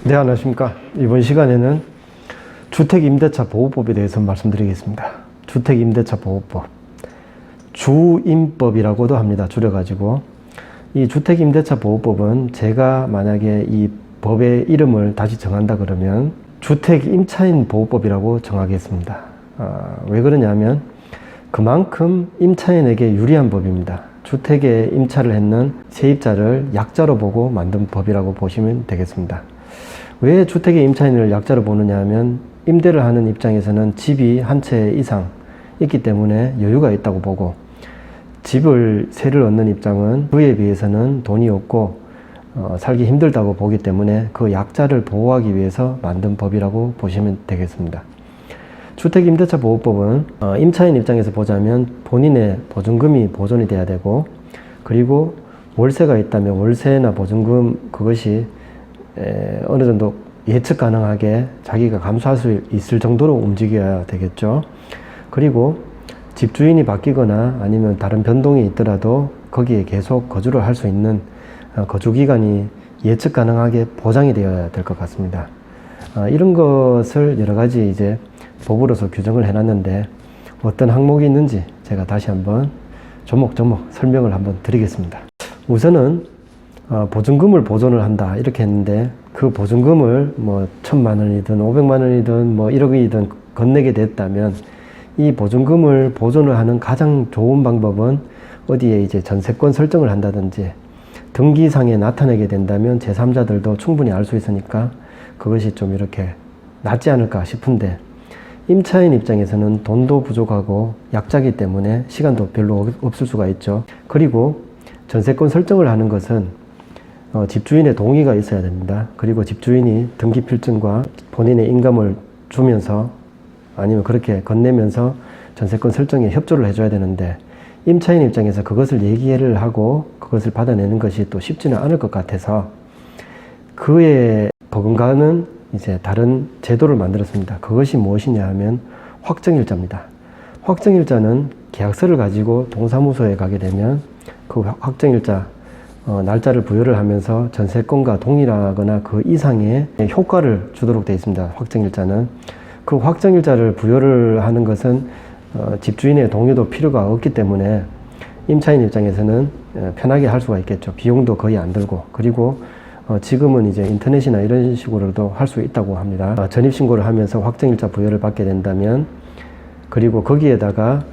네, 안녕하십니까. 이번 시간에는 주택임대차 보호법에 대해서 말씀드리겠습니다. 주택임대차 보호법, 주임법이라고도 합니다. 줄여가지고. 이 주택임대차 보호법은 제가 만약에 이 법의 이름을 다시 정한다 그러면 주택임차인 보호법이라고 정하겠습니다. 왜 그러냐면 그만큼 임차인에게 유리한 법입니다. 주택에 임차를 했는 세입자를 약자로 보고 만든 법이라고 보시면 되겠습니다. 왜 주택의 임차인을 약자로 보느냐 하면 임대를 하는 입장에서는 집이 한 채 이상 있기 때문에 여유가 있다고 보고, 세를 얻는 입장은 그에 비해서는 돈이 없고 살기 힘들다고 보기 때문에 그 약자를 보호하기 위해서 만든 법이라고 보시면 되겠습니다. 주택임대차 보호법은 임차인 입장에서 보자면 본인의 보증금이 보존이 돼야 되고, 그리고 월세가 있다면 월세나 보증금 그것이 어느 정도 예측 가능하게 자기가 감수할 수 있을 정도로 움직여야 되겠죠. 그리고 집주인이 바뀌거나 아니면 다른 변동이 있더라도 거기에 계속 거주를 할 수 있는 거주기간이 예측 가능하게 보장이 되어야 될 것 같습니다. 이런 것을 여러 가지 이제 법으로서 규정을 해놨는데 어떤 항목이 있는지 제가 다시 한번 조목조목 설명을 한번 드리겠습니다. 우선은 보증금을 보존을 한다 이렇게 했는데, 그 보증금을 뭐 1,000만 원이든 500만 원이든 뭐 1억이든 건네게 됐다면 이 보증금을 보존을 하는 가장 좋은 방법은 어디에 이제 전세권 설정을 한다든지 등기상에 나타내게 된다면 제3자들도 충분히 알 수 있으니까 그것이 좀 이렇게 낫지 않을까 싶은데, 임차인 입장에서는 돈도 부족하고 약자이기 때문에 시간도 별로 없을 수가 있죠. 그리고 전세권 설정을 하는 것은 집주인의 동의가 있어야 됩니다. 그리고 집주인이 등기필증과 본인의 인감을 주면서 아니면 그렇게 건네면서 전세권 설정에 협조를 해줘야 되는데, 임차인 입장에서 그것을 얘기를 하고 그것을 받아내는 것이 또 쉽지는 않을 것 같아서 그에 버금가는 이제 다른 제도를 만들었습니다. 그것이 무엇이냐 하면 확정일자입니다. 확정일자는 계약서를 가지고 동사무소에 가게 되면 그 확정일자 날짜를 부여를 하면서 전세권과 동일하거나 그 이상의 효과를 주도록 되어 있습니다. 확정일자는. 그 확정일자를 부여를 하는 것은 집주인의 동의도 필요가 없기 때문에 임차인 입장에서는 편하게 할 수가 있겠죠. 비용도 거의 안 들고, 그리고 지금은 이제 인터넷이나 이런 식으로도 할 수 있다고 합니다. 전입신고를 하면서 확정일자 부여를 받게 된다면, 그리고 거기에다가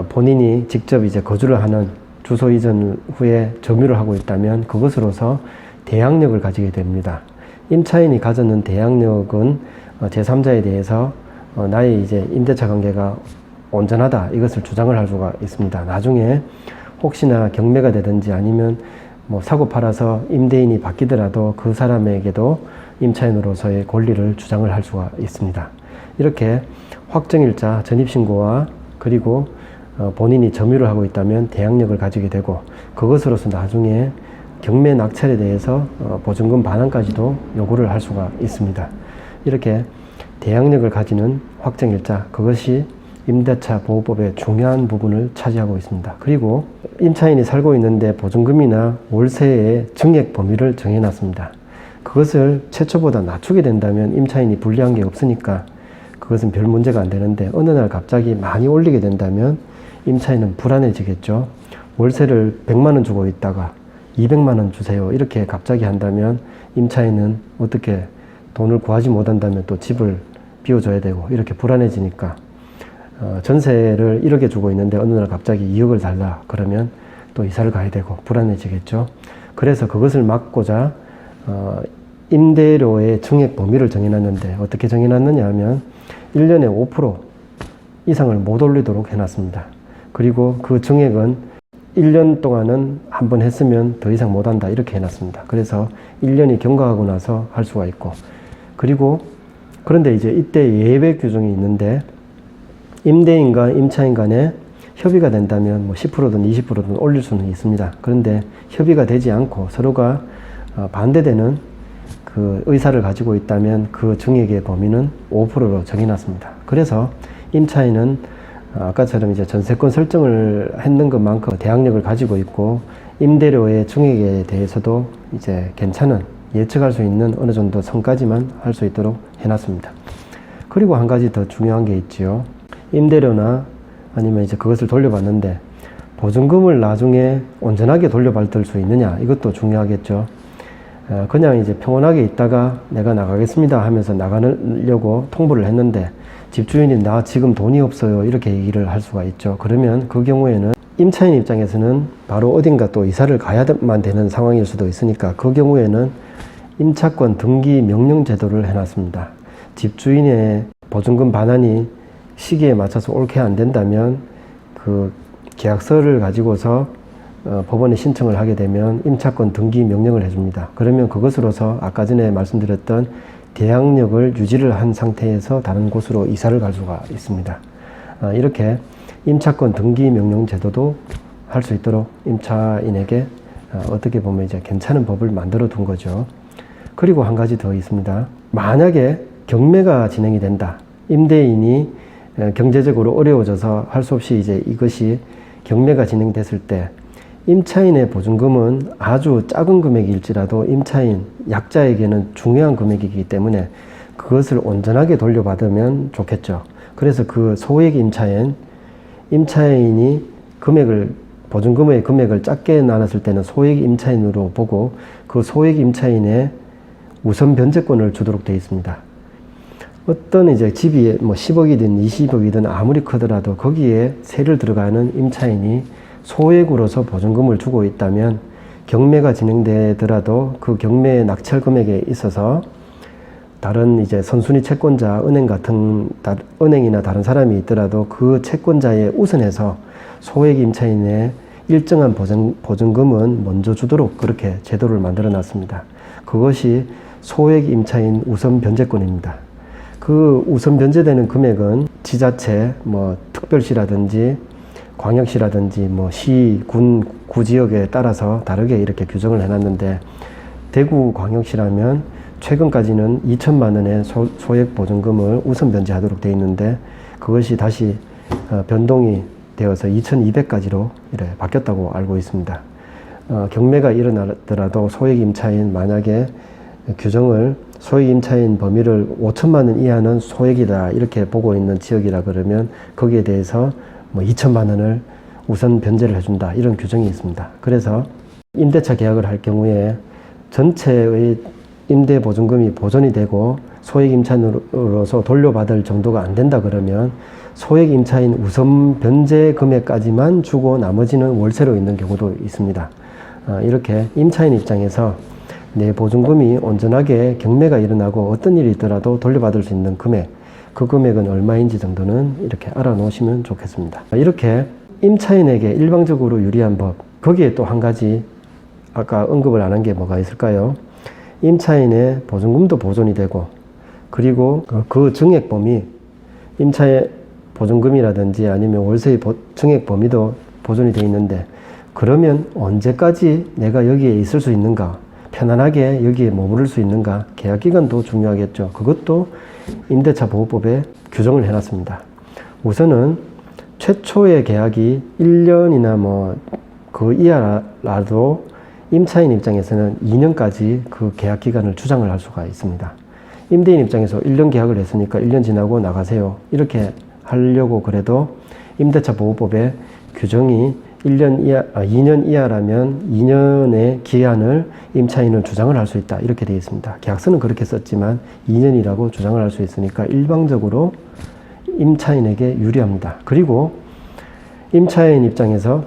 본인이 직접 이제 거주를 하는 주소 이전 후에 점유를 하고 있다면 그것으로서 대항력을 가지게 됩니다. 임차인이 가졌는 대항력은 제3자에 대해서 나의 이제 임대차 관계가 온전하다 이것을 주장을 할 수가 있습니다. 나중에 혹시나 경매가 되든지 아니면 뭐 사고 팔아서 임대인이 바뀌더라도 그 사람에게도 임차인으로서의 권리를 주장을 할 수가 있습니다. 이렇게 확정일자, 전입신고와 그리고 본인이 점유를 하고 있다면 대항력을 가지게 되고, 그것으로서 나중에 경매 낙찰에 대해서 보증금 반환까지도 요구를 할 수가 있습니다. 이렇게 대항력을 가지는 확정일자, 그것이 임대차 보호법의 중요한 부분을 차지하고 있습니다. 그리고 임차인이 살고 있는데 보증금이나 월세의 증액 범위를 정해놨습니다. 그것을 최초보다 낮추게 된다면 임차인이 불리한 게 없으니까 그것은 별 문제가 안 되는데, 어느 날 갑자기 많이 올리게 된다면 임차인은 불안해지겠죠. 월세를 100만 원 주고 있다가 200만 원 주세요 이렇게 갑자기 한다면 임차인은 어떻게 돈을 구하지 못한다면 또 집을 비워줘야 되고 이렇게 불안해지니까 전세를 1억에 주고 있는데 어느 날 갑자기 2억을 달라 그러면 또 이사를 가야 되고 불안해지겠죠. 그래서 그것을 막고자 임대료의 증액 범위를 정해놨는데, 어떻게 정해놨느냐 하면 1년에 5% 이상을 못 올리도록 해놨습니다. 그리고 그 증액은 1년 동안은 한 번 했으면 더 이상 못한다 이렇게 해놨습니다. 그래서 1년이 경과하고 나서 할 수가 있고, 그리고 그런데 이제 이때 예외 규정이 있는데, 임대인과 임차인 간에 협의가 된다면 뭐 10%든 20%든 올릴 수는 있습니다. 그런데 협의가 되지 않고 서로가 반대되는 그 의사를 가지고 있다면 그 증액의 범위는 5%로 정해놨습니다. 그래서 임차인은 아까처럼 이제 전세권 설정을 했는 것만큼 대항력을 가지고 있고, 임대료의 증액에 대해서도 이제 괜찮은 예측할 수 있는 어느 정도 선까지만 할 수 있도록 해놨습니다. 그리고 한 가지 더 중요한 게 있지요. 임대료나 아니면 이제 그것을 돌려받는데 보증금을 나중에 온전하게 돌려받을 수 있느냐, 이것도 중요하겠죠. 그냥 이제 평온하게 있다가 내가 나가겠습니다 하면서 나가려고 통보를 했는데 집주인이 나 지금 돈이 없어요 이렇게 얘기를 할 수가 있죠. 그러면 그 경우에는 임차인 입장에서는 바로 어딘가 또 이사를 가야만 되는 상황일 수도 있으니까 그 경우에는 임차권 등기 명령 제도를 해놨습니다. 집주인의 보증금 반환이 시기에 맞춰서 옳게 안 된다면 그 계약서를 가지고서 법원에 신청을 하게 되면 임차권 등기 명령을 해줍니다. 그러면 그것으로서 아까 전에 말씀드렸던 대항력을 유지를 한 상태에서 다른 곳으로 이사를 갈 수가 있습니다. 이렇게 임차권 등기 명령 제도도 할 수 있도록 임차인에게 어떻게 보면 이제 괜찮은 법을 만들어 둔 거죠. 그리고 한 가지 더 있습니다. 만약에 경매가 진행이 된다. 임대인이 경제적으로 어려워져서 할 수 없이 이제 이것이 경매가 진행됐을 때 임차인의 보증금은 아주 작은 금액일지라도 임차인, 약자에게는 중요한 금액이기 때문에 그것을 온전하게 돌려받으면 좋겠죠. 그래서 그 소액 임차인이 보증금의 금액을 작게 나눴을 때는 소액 임차인으로 보고 그 소액 임차인의 우선 변제권을 주도록 되어 있습니다. 어떤 이제 집이 뭐 10억이든 20억이든 아무리 크더라도 거기에 세를 들어가는 임차인이 소액으로서 보증금을 주고 있다면 경매가 진행되더라도 그 경매의 낙찰 금액에 있어서 다른 이제 선순위 채권자, 은행이나 다른 사람이 있더라도 그 채권자에 우선해서 소액 임차인의 일정한 보증금은 먼저 주도록 그렇게 제도를 만들어 놨습니다. 그것이 소액 임차인 우선 변제권입니다. 그 우선 변제되는 금액은 지자체, 뭐 특별시라든지 광역시라든지 뭐 시, 군, 구지역에 따라서 다르게 이렇게 규정을 해놨는데 대구 광역시라면 최근까지는 2천만 원의 소액 보증금을 우선 변제하도록 되어 있는데 그것이 다시 변동이 되어서 2,200까지로 이렇게 바뀌었다고 알고 있습니다. 경매가 일어나더라도 소액 임차인 만약에 규정을 소액 임차인 범위를 5천만 원 이하는 소액이다 이렇게 보고 있는 지역이라 그러면 거기에 대해서 뭐 2천만 원을 우선 변제를 해준다 이런 규정이 있습니다. 그래서 임대차 계약을 할 경우에 전체의 임대 보증금이 보존이 되고 소액 임차인으로서 돌려받을 정도가 안 된다 그러면 소액 임차인 우선 변제 금액까지만 주고 나머지는 월세로 있는 경우도 있습니다. 이렇게 임차인 입장에서 내 보증금이 온전하게 경매가 일어나고 어떤 일이 있더라도 돌려받을 수 있는 금액, 그 금액은 얼마인지 정도는 이렇게 알아놓으시면 좋겠습니다. 이렇게 임차인에게 일방적으로 유리한 법, 거기에 또 한 가지 아까 언급을 안 한 게 뭐가 있을까요? 임차인의 보증금도 보존이 되고 그리고 그 증액 범위, 임차의 보증금이라든지 아니면 월세의 증액 범위도 보존이 되어 있는데 그러면 언제까지 내가 여기에 있을 수 있는가? 편안하게 여기에 머무를 수 있는가? 계약기간도 중요하겠죠. 그것도 임대차 보호법에 규정을 해놨습니다. 우선은 최초의 계약이 1년이나 뭐 그 이하라도 임차인 입장에서는 2년까지 그 계약 기간을 주장을 할 수가 있습니다. 임대인 입장에서 1년 계약을 했으니까 1년 지나고 나가세요. 이렇게 하려고 그래도 임대차 보호법에 규정이 2년 이하라면 2년의 기한을 임차인은 주장을 할 수 있다. 이렇게 되어 있습니다. 계약서는 그렇게 썼지만 2년이라고 주장을 할 수 있으니까 일방적으로 임차인에게 유리합니다. 그리고 임차인 입장에서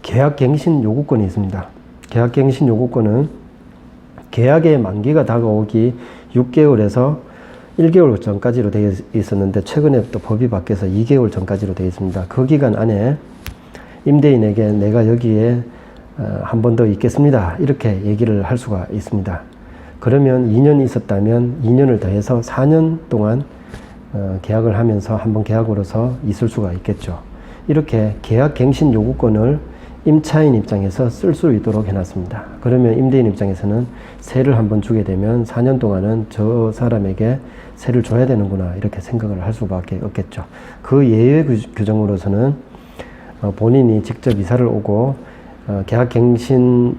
계약갱신 요구권이 있습니다. 계약갱신 요구권은 계약의 만기가 다가오기 6개월에서 1개월 전까지로 되어 있었는데 최근에 또 법이 바뀌어서 2개월 전까지로 되어 있습니다. 그 기간 안에 임대인에게 내가 여기에 한 번 더 있겠습니다. 이렇게 얘기를 할 수가 있습니다. 그러면 2년이 있었다면 2년을 더해서 4년 동안 계약을 하면서 한 번 계약으로서 있을 수가 있겠죠. 이렇게 계약갱신 요구권을 임차인 입장에서 쓸 수 있도록 해놨습니다. 그러면 임대인 입장에서는 세를 한번 주게 되면 4년 동안은 저 사람에게 세를 줘야 되는구나 이렇게 생각을 할 수밖에 없겠죠. 그 예외 규정으로서는 본인이 직접 이사를 오고 계약갱신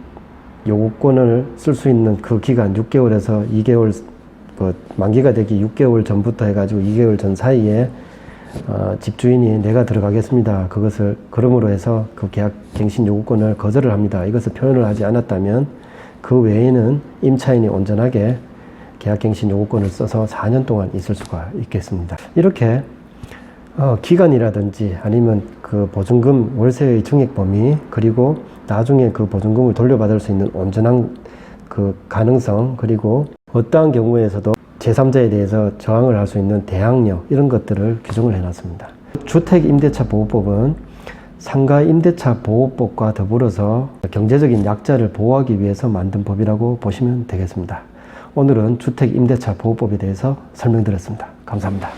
요구권을 쓸 수 있는 그 기간 6개월에서 2개월, 만기가 되기 6개월 전부터 해가지고 2개월 전 사이에 집주인이 내가 들어가겠습니다. 그러므로 해서 그 계약갱신 요구권을 거절을 합니다. 이것을 표현을 하지 않았다면 그 외에는 임차인이 온전하게 계약갱신 요구권을 써서 4년 동안 있을 수가 있겠습니다. 이렇게 기간이라든지 아니면 그 보증금 월세의 증액 범위, 그리고 나중에 그 보증금을 돌려받을 수 있는 온전한 그 가능성, 그리고 어떠한 경우에서도 제3자에 대해서 저항을 할 수 있는 대항력, 이런 것들을 규정을 해놨습니다. 주택임대차보호법은 상가임대차보호법과 더불어서 경제적인 약자를 보호하기 위해서 만든 법이라고 보시면 되겠습니다. 오늘은 주택임대차보호법에 대해서 설명드렸습니다. 감사합니다.